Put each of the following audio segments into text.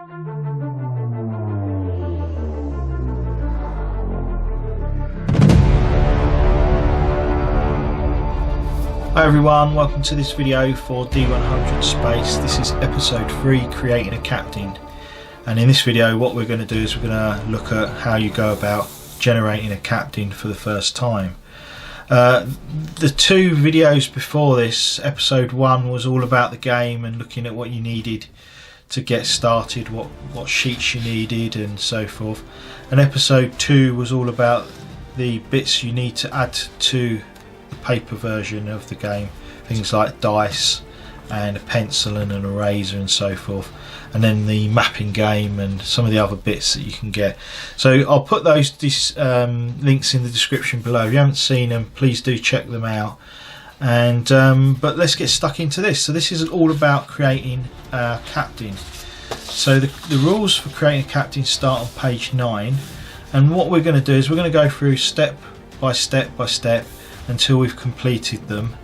Hi everyone, welcome to this video for D100 Space. This is episode 3, creating a captain. And in this video what we're going to do is we're going to look at how you go about generating a captain for the first time. The two videos before this, episode 1 was all about the game and looking at what you needed to get started, what sheets you needed and so forth. And episode 2 was all about the bits you need to add to paper version of the game, things like dice and a pencil and an eraser and so forth, and then the mapping game and some of the other bits that you can get. So I'll put those links in the description below. If you haven't seen them, please do check them out. And but let's get stuck into this. So this is all about creating a captain. So the rules for creating a captain start on page 9, and what we're going to do is we're going to go through step by step until we've completed them,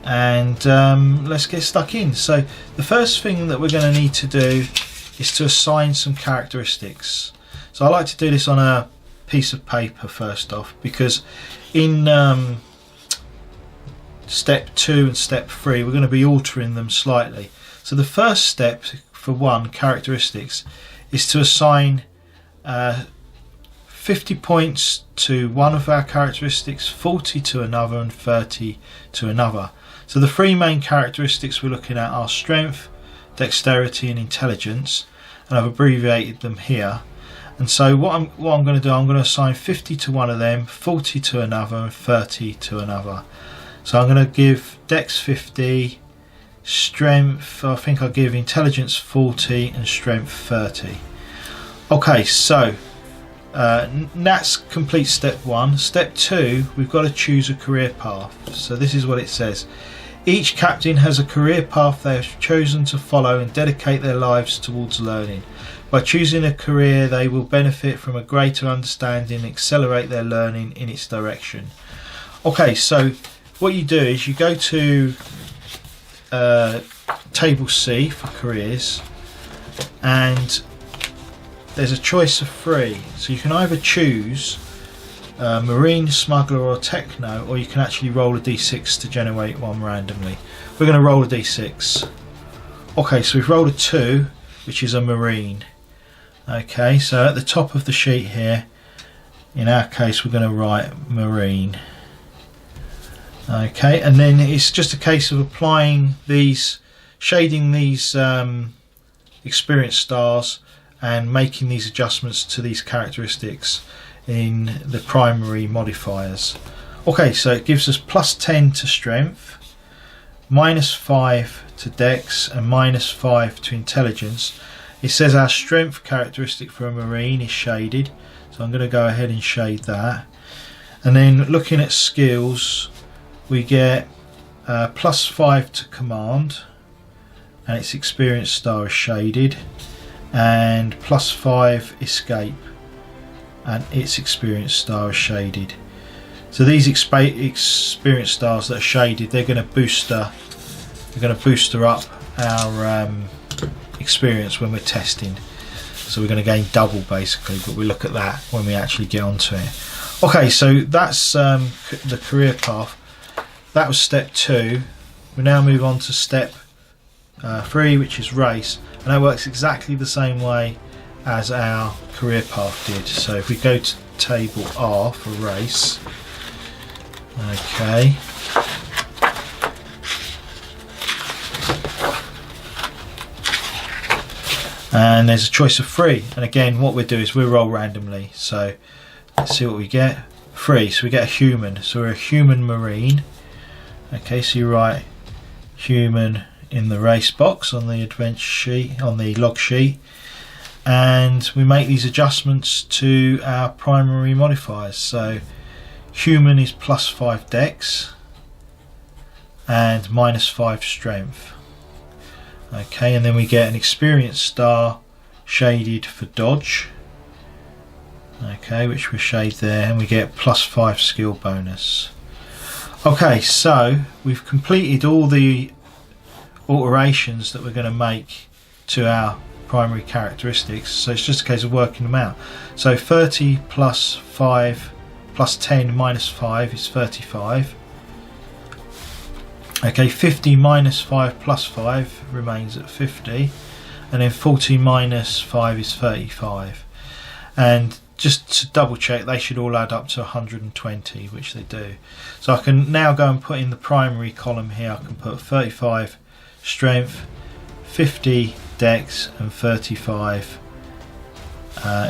and let's get stuck in. So the first thing that we're going to need to do is to assign some characteristics. So I like to do this on a piece of paper first off, because in step 2 and step 3 we're going to be altering them slightly. So the first step for 1, characteristics, is to assign 50 points to one of our characteristics, 40 to another and 30 to another. So the 3 main characteristics we're looking at are strength, dexterity and intelligence, and I've abbreviated them here. And so what I'm going to do, I'm going to assign 50 to one of them, 40 to another and 30 to another. So I'm going to give dex 50, strength, I think I'll give intelligence 40 and strength 30. Okay, so that's complete step 1. Step 2, we've got to choose a career path. So this is what it says: each captain has a career path they have chosen to follow and dedicate their lives towards learning. By choosing a career, they will benefit from a greater understanding and accelerate their learning in its direction. Okay, so what you do is you go to table C for careers, and there's a choice of 3, so you can either choose marine, smuggler or techno, or you can actually roll a d6 to generate one randomly. We're going to roll a d6. Okay, so we've rolled a 2, which is a marine. Okay, so at the top of the sheet here, in our case we're going to write marine. Okay, and then it's just a case of applying these, shading these experience stars and making these adjustments to these characteristics in the primary modifiers. Okay, so it gives us plus 10 to strength, minus 5 to dex and minus 5 to intelligence. It says our strength characteristic for a marine is shaded, so I'm going to go ahead and shade that. And then looking at skills, we get plus 5 to command, and its experience star is shaded, and plus 5 escape, and its experience star is shaded. So these experience stars that are shaded, they're going to booster up our experience when we're testing. So we're going to gain double basically, but we'll look at that when we actually get onto it. Okay, so that's the career path. That was step 2. We now move on to step 3, which is race, and that works exactly the same way as our career path did. So if we go to table R for race, okay, and there's a choice of 3, and again what we'll do is we'll roll randomly. So let's see what we get. 3, so we get a human, so we're a human marine. Okay, so you write human in the race box on the adventure sheet, on the log sheet, and we make these adjustments to our primary modifiers. So human is plus 5 dex and minus 5 strength. Okay, and then we get an experience star shaded for dodge, okay, which we shade there, and we get plus 5 skill bonus. Okay, so we've completed all the alterations that we're going to make to our primary characteristics, so it's just a case of working them out. So 30 plus 5 plus 10 minus 5 is 35. Okay, 50 minus 5 plus 5 remains at 50, and then 40 minus 5 is 35. And just to double check, they should all add up to 120, which they do. So I can now go and put in the primary column here. I can put 35 strength, 50 dex, and 35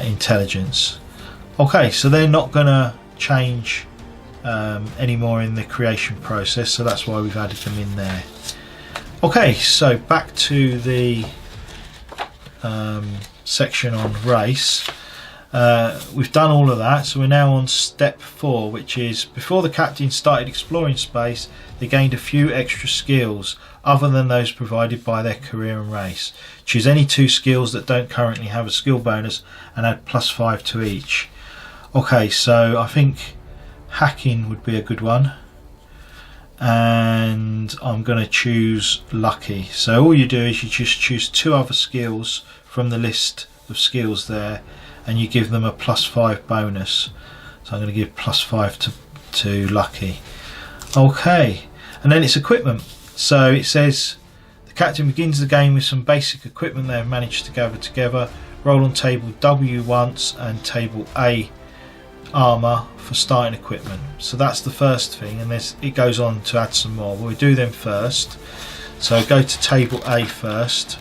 intelligence. Okay, so they're not going to change anymore in the creation process, so that's why we've added them in there. Okay, so back to the section on race. We've done all of that, so we're now on step 4, which is before the captain started exploring space, they gained a few extra skills other than those provided by their career and race. Choose any 2 skills that don't currently have a skill bonus and add +5 to each. Okay, so I think hacking would be a good one, and I'm going to choose lucky. So all you do is you just choose 2 other skills from the list of skills there, and you give them a +5 bonus. So I'm going to give +5 to lucky. Okay, and then it's equipment. So it says the captain begins the game with some basic equipment they have managed to gather together. Roll on table W once and table A armor for starting equipment. So that's the first thing, and it goes on to add some more. We'll do them first. So go to table A first,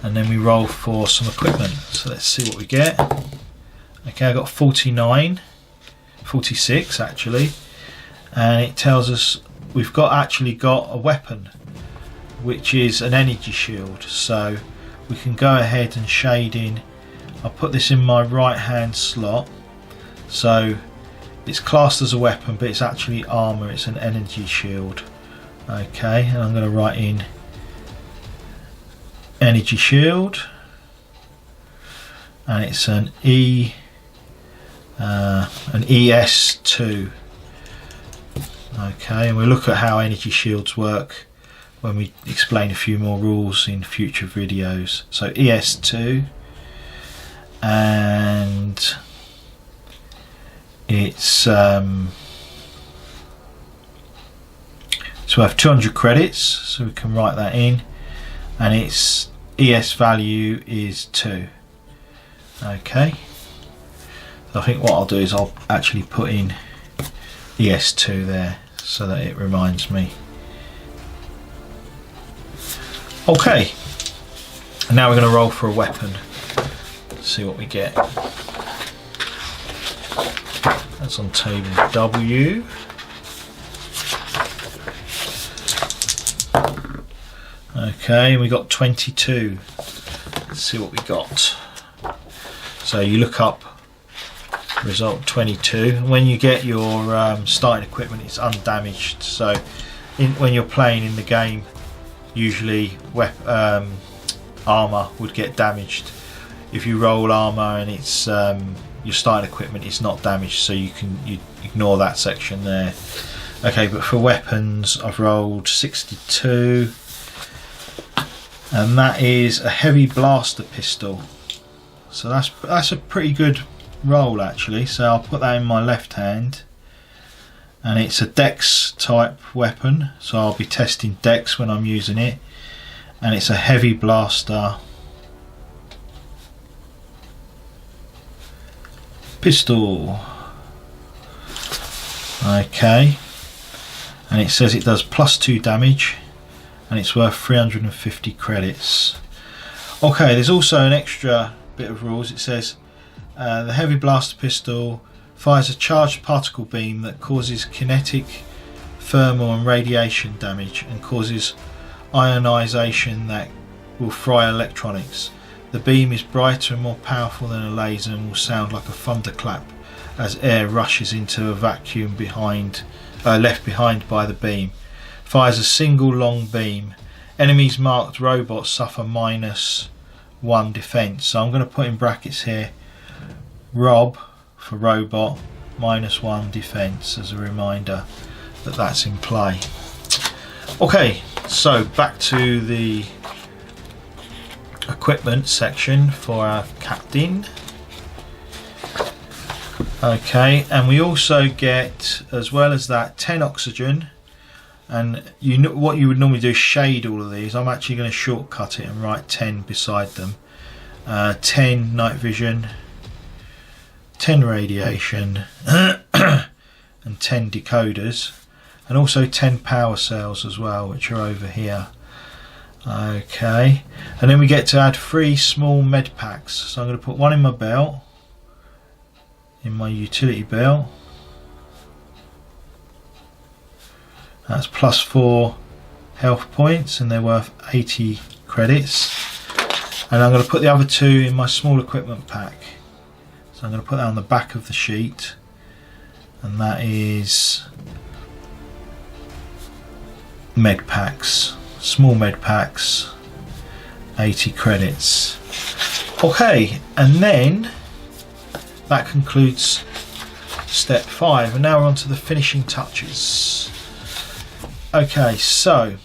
and then we roll for some equipment. So let's see what we get. Okay, I got 49, 46 actually, and it tells us we've actually got a weapon, which is an energy shield. So we can go ahead and shade in. I'll put this in my right hand slot, so it's classed as a weapon, but it's actually armor. It's an energy shield. Okay, and I'm going to write in energy shield, and it's an ES2. Okay, and we'll look at how energy shields work when we explain a few more rules in future videos. So ES2, and it's worth 200 credits, so we can write that in, and its ES value is 2. Okay, so I think what I'll do is I'll actually put in ES2 there so that it reminds me. Okay, and now we're going to roll for a weapon. Let's see what we get. That's on table W. Okay, we got 22. Let's see what we got. So you look up result 22, and when you get your starting equipment, it's undamaged. So when you're playing in the game, usually armor would get damaged. If you roll armor and it's your starting equipment, it's not damaged, so you ignore that section there. Okay, but for weapons, I've rolled 62, and that is a heavy blaster pistol. So that's a pretty good roll actually. So I'll put that in my left hand, and it's a dex type weapon, so I'll be testing dex when I'm using it, and it's a heavy blaster pistol. Okay, and it says it does +2 damage, and it's worth 350 credits. Okay, there's also an extra bit of rules. It says the heavy blaster pistol fires a charged particle beam that causes kinetic, thermal and radiation damage, and causes ionization that will fry electronics. The beam is brighter and more powerful than a laser and will sound like a thunderclap as air rushes into a vacuum left behind by the beam. Fires a single long beam. Enemies marked robots suffer -1 defense. So I'm going to put in brackets here Rob for robot, -1 defense, as a reminder that that's in play. Okay, so back to the equipment section for our captain. Okay, and we also get, as well as that, 10 oxygen. And what you would normally do is shade all of these. I'm actually going to shortcut it and write 10 beside them. 10 night vision, 10 radiation, and 10 decoders, and also 10 power cells as well, which are over here. Okay, and then we get to add 3 small med packs. So I'm going to put one in my belt, in my utility belt. That's plus 4 health points, and they're worth 80 credits. And I'm going to put the other 2 in my small equipment pack. So I'm going to put that on the back of the sheet, and that is med packs, small med packs, 80 credits. Okay, and then that concludes step 5, and now we're on to the finishing touches. Okay, so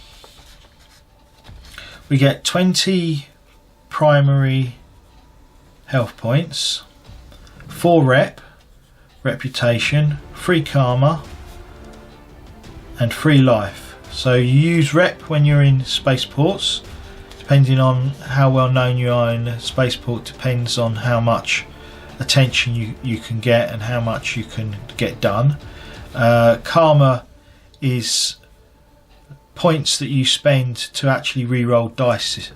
we get 20 primary health points, 4 reputation, 3 karma, and 3 life. So you use rep when you're in spaceports. Depending on how well known you are in a spaceport depends on how much attention you can get and how much you can get done. Karma is points that you spend to actually re-roll dice.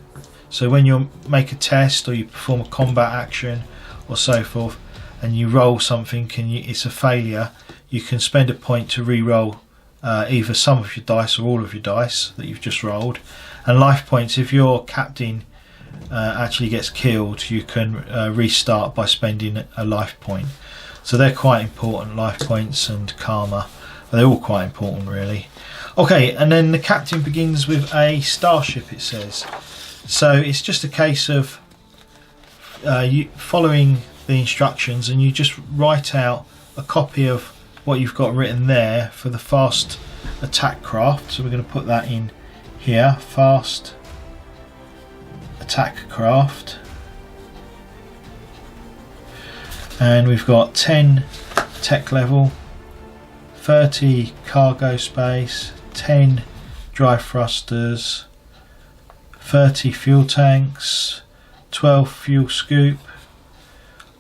So when you make a test or you perform a combat action or so forth, and you roll something and it's a failure, you can spend a point to re-roll either some of your dice or all of your dice that you've just rolled. And life points, if your captain actually gets killed, you can restart by spending a life point. So they're quite important, life points and karma. They're all quite important really. Okay, and then the captain begins with a starship, it says. So it's just a case of you following the instructions, and you just write out a copy of what you've got written there for the fast attack craft. So we're going to put that in here, fast attack craft, and we've got 10 tech level, 30 cargo space, 10 drive thrusters, 30 fuel tanks, 12 fuel scoop,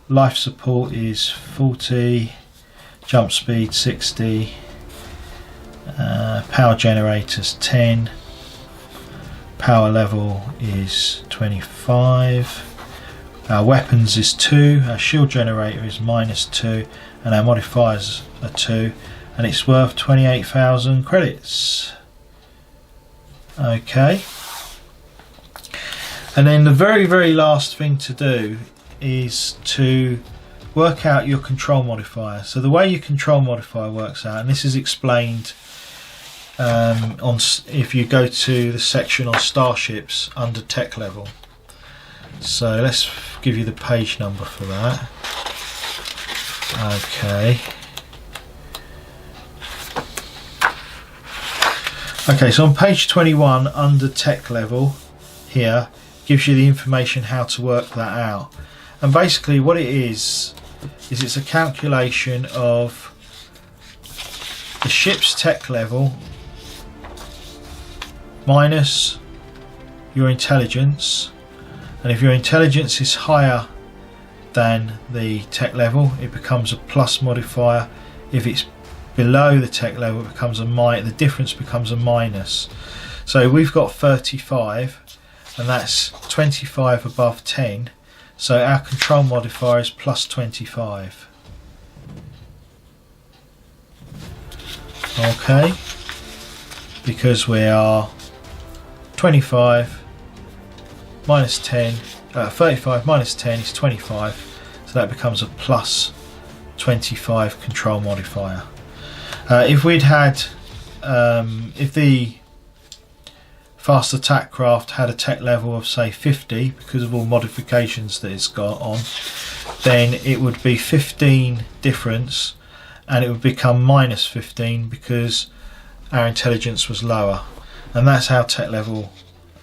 life support is 40, jump speed 60, power generators 10, power level is 25, our weapons is 2, our shield generator is -2, and our modifiers are 2, and it's worth 28,000 credits. Okay, and then the very last thing to do is to work out your control modifier. So the way your control modifier works out, and this is explained if you go to the section on starships under tech level. So let's give you the page number for that. Okay, so on page 21 under tech level here gives you the information how to work that out. And basically what it is it's a calculation of the ship's tech level minus your intelligence, and if your intelligence is higher than the tech level it becomes a plus modifier. If it's below the tech level it becomes the difference becomes a minus. So we've got 35, and that's 25 above 10, so our control modifier is plus 25. Okay, because we are 25 minus 10, 35 minus 10 is 25, so that becomes a plus 25 control modifier. If we'd had, if the fast attack craft had a tech level of say 50 because of all modifications that it's got on, then it would be 15 difference, and it would become minus 15 because our intelligence was lower. And that's how tech level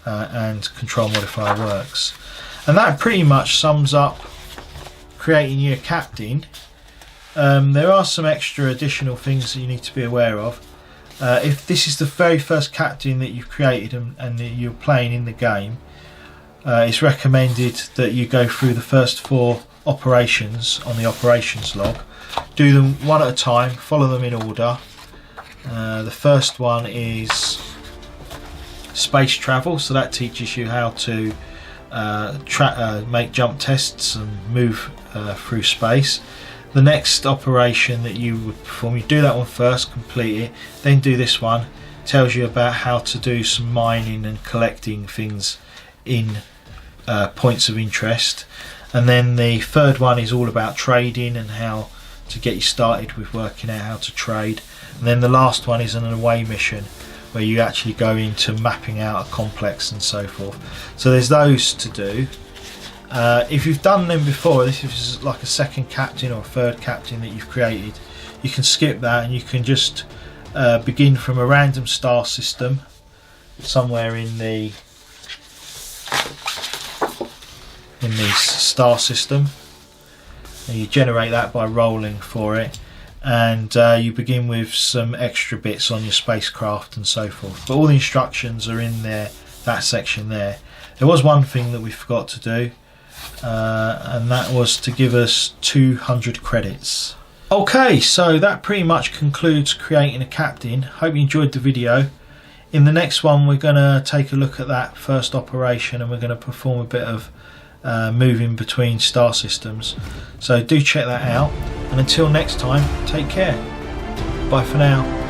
and control modifier works. And that pretty much sums up creating your captain. There are some extra additional things that you need to be aware of. If this is the very first captain that you've created and that you're playing in the game, it's recommended that you go through the first 4 operations on the operations log. Do them one at a time, follow them in order. The first one is space travel, so that teaches you how to make jump tests and move through space. The next operation that you would perform, you do that one first, complete it, then do this one. Tells you about how to do some mining and collecting things in points of interest. And then the third one is all about trading and how to get you started with working out how to trade. And then the last one is an away mission where you actually go into mapping out a complex and so forth. So there's those to do. If you've done them before, this is like a second captain or a third captain that you've created, you can skip that and you can just begin from a random star system somewhere in the star system, and you generate that by rolling for it, and you begin with some extra bits on your spacecraft and so forth. But all the instructions are in there, that section there. There was one thing that we forgot to do, and that was to give us 200 credits. Okay, so that pretty much concludes creating a captain. Hope you enjoyed the video. In the next one we're going to take a look at that first operation, and we're going to perform a bit of moving between star systems. So do check that out, and until next time, take care. Bye for now.